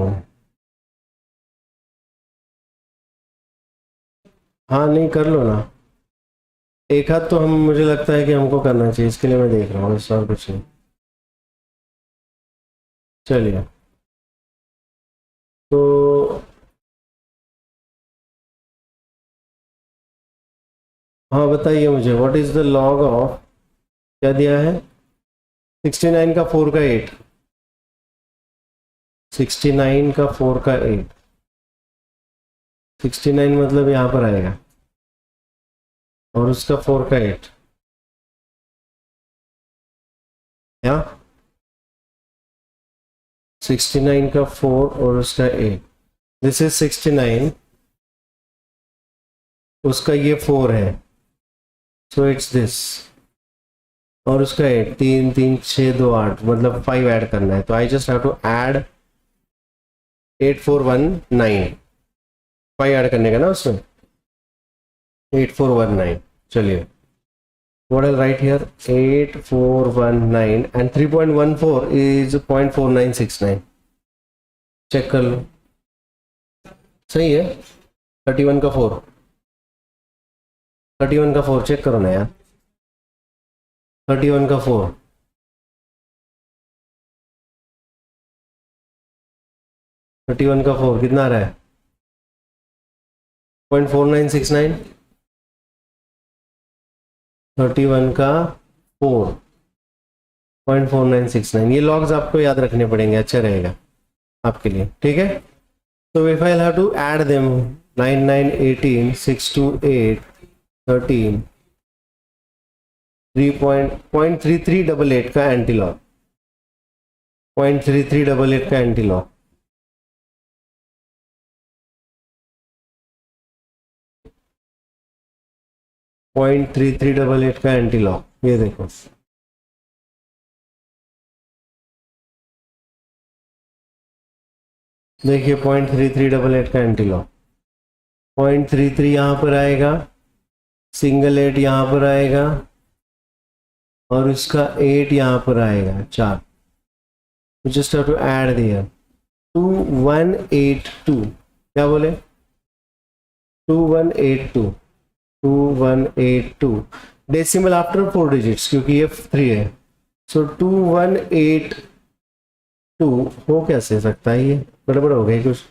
हाँ नहीं, कर लो ना। एक हाथ तो हम, मुझे लगता है कि हमको करना चाहिए, इसके लिए मैं देख रहा हूँ, इस और कुछ नहीं। चलिए, तो हाँ बताइए मुझे, what is the log of, क्या दिया है? 69 का 4 का 8, 69 का 4 का 8, 69 मतलब यहाँ पर आएगा और उसका 4 का 8 यहाँ, 69 का 4 और उसका 8, दिस इज 69, उसका ये 4 है, सो इट्स दिस, और उसका 8, 3 3 6 2 8, मतलब 5 ऐड करना है, तो I just have to add 8419, 5 add करने का ना उसमें, 8419। चलिए, what I'll write here, 8419 and 3.14 is 0.4969, check कर लो, सही है। 31 का 4, 31 का 4 चेक करो ना यार, 31 का 4, 31 का 4 कितना आ रहा है? 0.4969, 31 का 4, 0.4969, ये लॉग्स आपको याद रखने पड़ेंगे, अच्छा रहेगा आपके लिए, ठीक है। तो if I have to add them, 9 9 18 6 2 8 13, 3.3388 का एंटी लॉग, 0.3388 का एंटी लॉग, .3388 का एंटी लॉग, ये देखो, देखिए 0.3388 का एंटी लॉग, 0.33 यहाँ पर आएगा, सिंगल 8 यहाँ पर आएगा और उसका 8 यहाँ पर आएगा, 4, जस्ट हैव टू ऐड दियर 2182, क्या बोले? 2182, 2182, डेसिमल आफ्टर 4 डिजिट्स, क्योंकि ये 3 है, सो 2182 हो कैसे सकता है, ये गड़बड़ हो गई कुछ।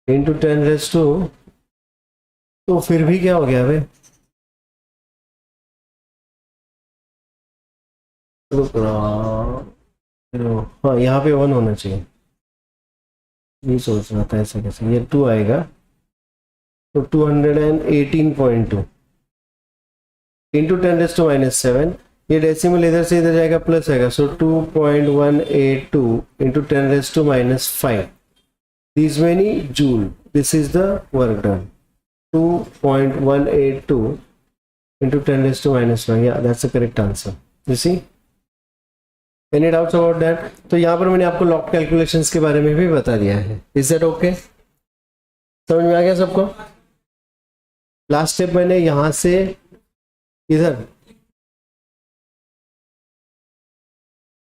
इंटू 10⁻², तो फिर भी क्या हो गया भाई, हाँ यहाँ पे 1 होना चाहिए, ये सोच रहा था ऐसा कैसे, ये 2 आएगा, तो 218.2 इंटू 10⁻⁻7, ये डेसिमल इधर से इधर जाएगा, प्लस आएगा, so 2.182 into 10⁻⁻5, this many joule, this is the work done, 2.182 into 10⁻⁻5, yeah that's the correct answer, you see. Any doubts about that? तो यहाँ पर मैंने आपको लॉग कैलकुलेशंस के बारे में भी बता दिया है, इज दैट ओके? समझ में आ गया सबको? लास्ट स्टेप मैंने यहाँ से इधर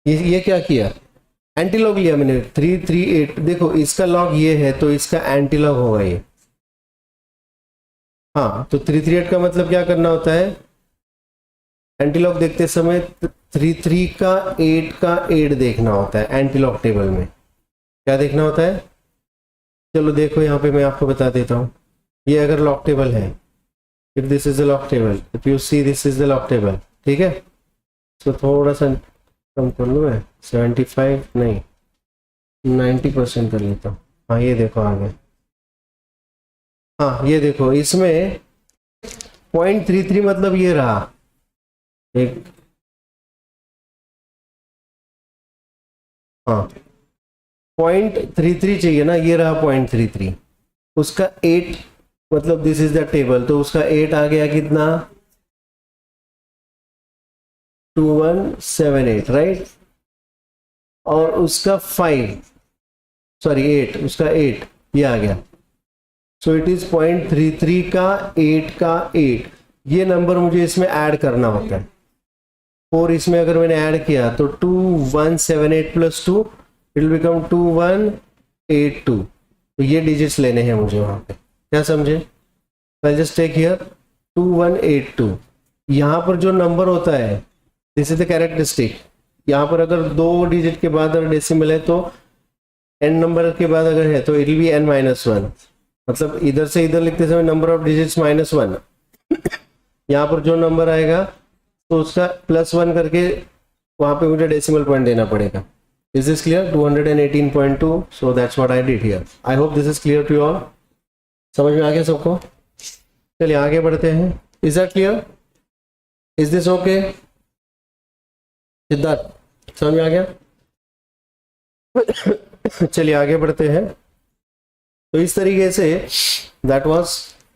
ये क्या किया, एंटी लॉग लिया मैंने 338, देखो इसका लॉग ये है तो इसका एंटी लॉग होगा ये, हाँ, तो 338 का मतलब क्या करना होता है, एंटी लॉग देखते समय 33 का 8 देखना होता है, एंटी लॉग टेबल में क्या देखना होता है, चलो देखो यहाँ पे मैं आपको बता देता हूँ, ये अगर लॉग टेबल है, if this is the log table, if you see this is the log table, ठीक है, तो थोड़ा सा कम कर लूँ मैं, 75 नहीं 90% कर लेता हूँ। हाँ ये देखो आ गया। हाँ ये देखो इसमें 0.33 मतलब ये रहा एक, हाँ 0.33 चाहिए ना, ये रहा 0.33, उसका 8 मतलब दिस इज द टेबल, तो उसका 8 आ गया कितना 2178 राइट, और उसका 5 सॉरी 8 उसका 8 ये आ गया। सो इट इज 0.33 का 8 का 8, ये नंबर मुझे इसमें ऐड करना होता है। 4 इसमें अगर मैंने ऐड किया तो 2178 प्लस 2 इट विल बिकम 2182, तो ये डिजिट्स लेने हैं मुझे वहां पे, क्या समझे? आई जस्ट टेक हियर 2182, यहाँ पर जो नंबर होता है दिस इज द कैरेक्टरिस्टिक, यहाँ पर अगर 2 डिजिट के बाद अगर डेसिमल है तो n नंबर के बाद अगर है तो इट विल बी n-1, मतलब इधर से इधर लिखते समय नंबर ऑफ डिजिट्स -1, यहाँ पर जो नंबर आएगा तो उसका +1 करके वहां पे मुझे डेसिमल पॉइंट देना पड़ेगा। Is this clear? 218.2, so that's what I did here. I hope this is clear to you all. समझ में आ गया सबको? चलिए आगे बढ़ते हैं। Is that clear? Is this okay? Siddharth समझ में आ गया? चलिए आगे बढ़ते हैं। तो इस तरीके से that was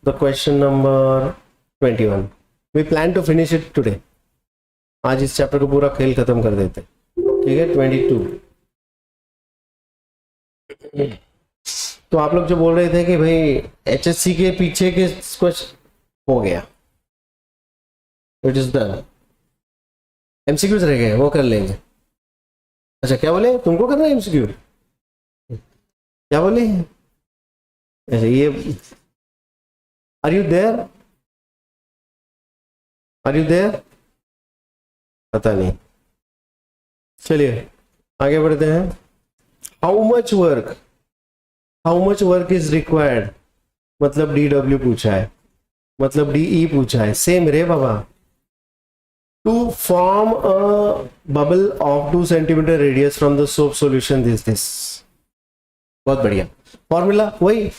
the question number 21। We plan to finish it today, आज इस चैप्टर को पूरा खेल खत्म कर देते, ठीक है? 22। तो आप लोग जो बोल रहे थे कि भाई एचएससी के पीछे के कुछ हो गया, इट इज डन, एमसीक्यूज रह गए वो कर लेंगे। अच्छा क्या बोले, तुमको करना है एमसीक्यू? क्या बोले? अच्छा ये are you there, are you there? पता नहीं। चलिए आगे बढ़ते हैं। How much work, how much work is required, मतलब DW पूछा है, मतलब DE पूछा है, सेम रे बाबा। To form a bubble of 2 centimetre radius from the soap solution this, बहुत बढ़िया फॉर्मूला वही,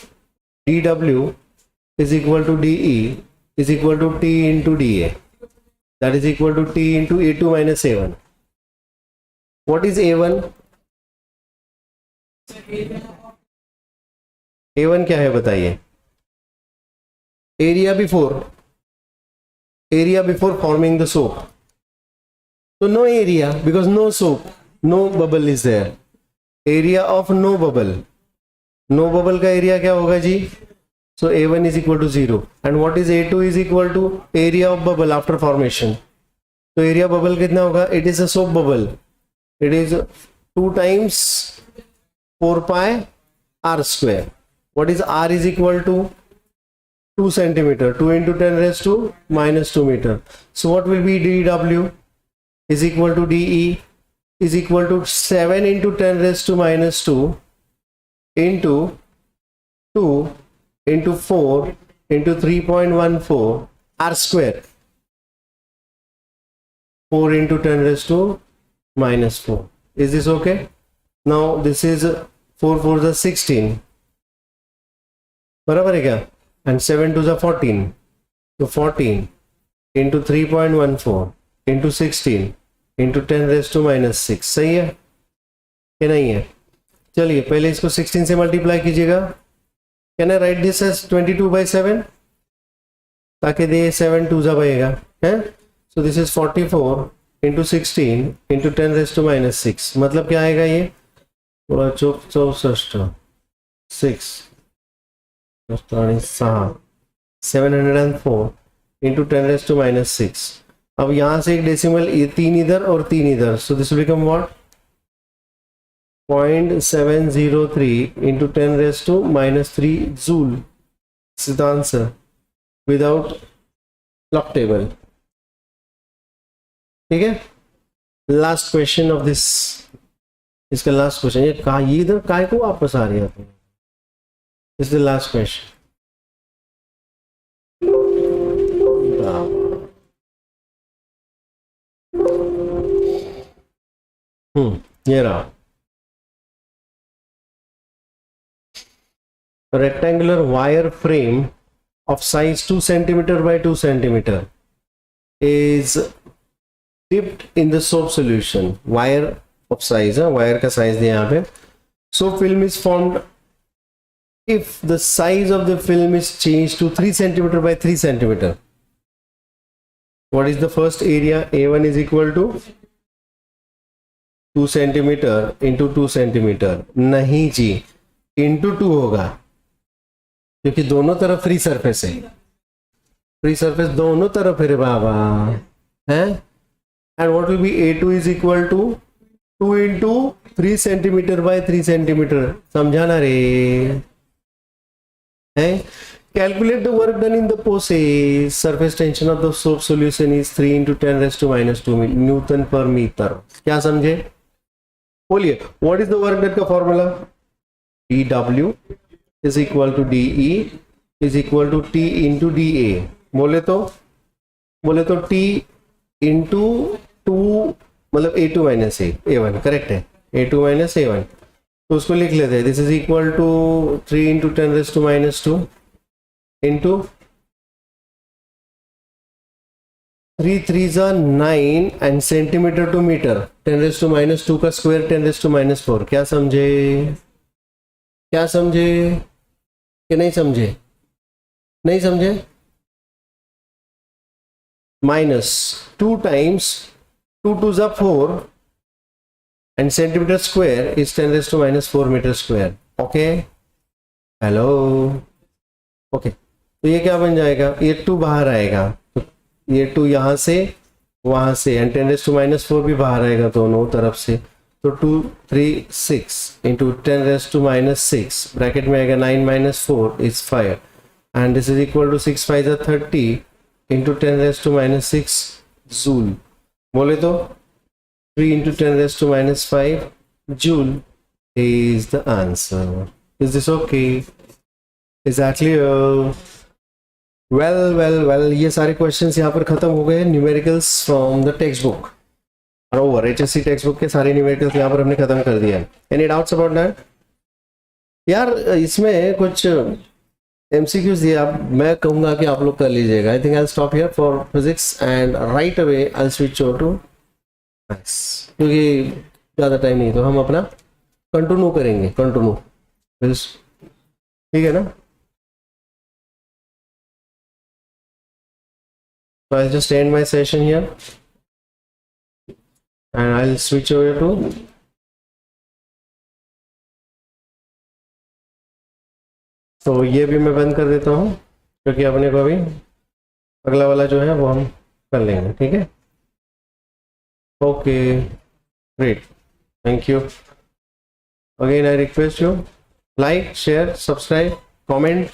DW is equal to DE is equal to T into DA, that is equal to T into A2 minus A1. What is A1? A1 क्या है बताइए? Area before forming the soap, तो no area because no soap, no bubble is there, area of no bubble, no bubble का एरिया क्या होगा जी? So A1 is equal to 0, and what is A2 is equal to area of bubble after formation. तो area bubble कितना होगा? It is a soap bubble, it is 2 times 4 pi r square. What is r is equal to 2 centimeter, 2 into 10 raised to minus 2 meter. So what will be DW is equal to DE is equal to 7 into 10 raised to minus 2 into 2 into 4 into 3.14 r square, 4 into 10 raised to minus 4. Is this okay? Now this is 4 4 is 16, बराबर है क्या? And 7 2 is 14, so 14 into 3.14 into 16 into 10 raised to minus 6, सही है कि नहीं है? चलिए पहले इसको 16 से मल्टीप्लाई कीजिएगा। Can I write this as 22/7? ताकि दे 7 2 बनेगा है। So this is 44 into 16 into 10 raised to minus 6, मतलब क्या आएगा ये? 64 6 704 into 10 raised to minus 6। अब यहाँ से एक डेसिमल, ये 3 इधर और 3 इधर, so this will become what? 0.703 into 10 raised to minus 3 joule. This is the answer without clock table. ठीक है? लास्ट क्वेश्चन ऑफ दिस, इसका लास्ट क्वेश्चन, ये इधर काय को वापस आ रही है? This is the last question. ये रहा. Rectangular wire frame of size 2 centimeter by 2 centimeter is dipped in the soap solution. Wire of size, wire का size दिया यहाँ पे. Soap film is formed if the size of the film is changed to 3 centimeter by 3 centimeter. What is the first area? A1 is equal to 2 centimeter into 2 centimeter. नहीं जी, into 2 होगा क्योंकि दोनों तरफ फ्री सरफेस है. फ्री सरफेस दोनों तरफ है रे बाबा है. And what will be A2 is equal to 2 into 3 centimetre by 3 centimetre. समझा ना रे है. Calculate the work done in the process. Surface tension of the soap solution is 3 into 10⁻² newton पर मीटर. क्या समझे? बोलिए. What is the work done का formula? dW is equal to DE is equal to T into DA. बोले तो T into 2 मतलब A2 minus A1 करेक्ट है. A2 minus A1 तो उसको लिख लेते हैं. This is equal to 3 into 10⁻² into 3 3s are 9 and centimeter to meter. 10⁻² का स्क्वायर 10⁻⁴. क्या समझे? क्या समझे कि नहीं समझे? नहीं समझे? Minus 2 times 2 2s are 4 and centimeter square is 10⁻⁴ meter square. Okay hello. Okay तो ये क्या बन जाएगा? ये 2 बाहर आएगा तो ये 2 यहाँ से वहां से एंड 10⁻⁴ भी बाहर आएगा दोनों तरफ से. तो 2 3 6 इंटू 10⁻⁶ ब्रैकेट में आएगा 9 - 4 is 5 and this is equal to 6 5 30 into 10⁻⁶ joule. बोले तो 3 into 10⁻⁵ joule is the answer. Is this okay? Is that clear? Well ये सारे क्वेश्चंस यहाँ पर खत्म हो गए. Numericals from the text book over. HSC text book के सारे न्यूमेरिकल्स यहाँ पर हमने खत्म कर दिया. Any doubts about that? यार इसमें कुछ MCQs दिया. मैं कहूँगा कि आप लोग कर लीजिएगा. I think I stop here for physics and right away I switch over to maths क्योंकि ज़्यादा टाइम नहीं. तो हम अपना कंटिन्यू करेंगे. ठीक है ना? So I'll just end my session here and I'll switch over to तो ये भी मैं बंद कर देता हूँ क्योंकि अपने को अभी अगला वाला जो है वो हम कर लेंगे. ठीक है? Okay great. Thank you. Again I request you like share subscribe comment